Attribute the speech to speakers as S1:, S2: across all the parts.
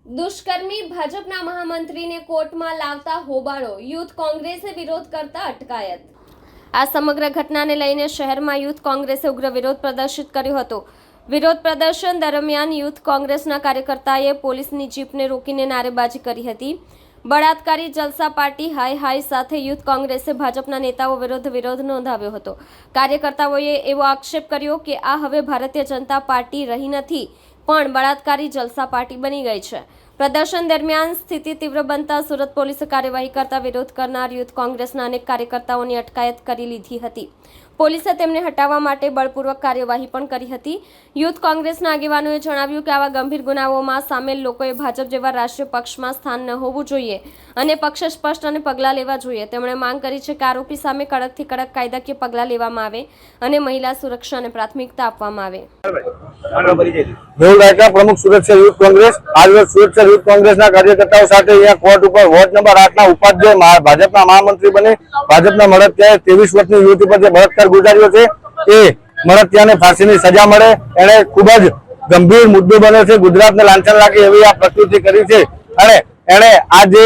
S1: દુષ્કર્મી ભાજપના મહામંત્રીને કોર્ટમાં લાવતા હોબાળો, યુથ કોંગ્રેસે વિરોધ કરતા અટકાયત। આ સમગ્ર ઘટનાને લઈને શહેરમાં યુથ કોંગ્રેસે ઉગ્ર વિરોધ પ્રદર્શિત કર્યો હતો। વિરોધ પ્રદર્શન દરમિયાન યુથ કોંગ્રેસના કાર્યકર્તાએ પોલીસની જીપને રોકીને નારેબાજી કરી હતી। બળાત્કારી જલસા પાર્ટી હાય હાય સાથે યુથ કોંગ્રેસે ભાજપના નેતાઓ વિરુદ્ધ વિરોધ નોંધાવ્યો હતો। કાર્યકર્તાઓએ એવો આક્ષેપ કર્યો કે આ હવે ભારતીય જનતા પાર્ટી રહી નથી, પણ બળાત્કારી જલસા પાર્ટી બની ગઈ છે। પ્રદર્શન દરમિયાન સ્થિતિ તીવ્ર બનતા સુરત પોલીસે કાર્યવાહી કરતા વિરોધ કરનાર યુથ કોંગ્રેસના અનેક કાર્યકર્તાઓની અટકાયત કરી લીધી હતી। પોલીસે તેમને હટાવવા માટે બળપૂર્વક કાર્યવાહી પણ કરી હતી। યુથ કોંગ્રેસના આગેવાનોએ જણાવ્યું કે આવા ગંભીર ગુનાઓમાં સામેલ લોકોએ ભાજપ જેવા રાષ્ટ્રીય પક્ષમાં સ્થાન ન હોવું જોઈએ અને પક્ષે સ્પષ્ટ અને પગલાં લેવા જોઈએ। તેમણે માંગ કરી છે કે આરોપી સામે કડકથી કડક કાયદાકીય પગલાં લેવામાં આવે અને મહિલા સુરક્ષાને પ્રાથમિકતા આપવામાં આવે।
S2: પ્રમુખ સુરત શહેર યુથ કોંગ્રેસ आज સુરત શહેર યુથ કોંગ્રેસના કાર્યકર્તાઓ સાથે અહીંયા કોર્ટ ઉપર વોર્ડ નંબર 8 ના ઉપાધ્યક્ષ ભાજપના મહામંત્રી બને ભાજપના મળતિયાએ 23 વર્ષની યુવતી પર જે બળાત્કાર ગુજાર્યો છે એ મળતિયાને ફાંસીની સજા મળે એને ખૂબ જ ગંભીર મુદ્દો બન્યો છે। ગુજરાતને લાંછન લાગે એવી આ પ્રકૃતિ કરી છે અને એને આ જે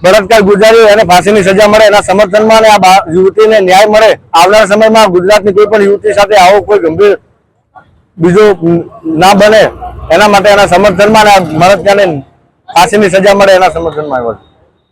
S2: બળાત્કાર ગુજાર્યો એને ફાંસીની સજા મળે એના સમર્થનમાં અને આ યુવતીને ન્યાય મળે। આવનારા સમયમાં ગુજરાતની કોઈ પણ યુવતી સાથે આવો કોઈ ગંભીર બીજો ના બને એના માટે એના સમર્થનમાં મળતિયાને ફાંસીની સજા મળે એના સમર્થનમાં આવ્યો છે।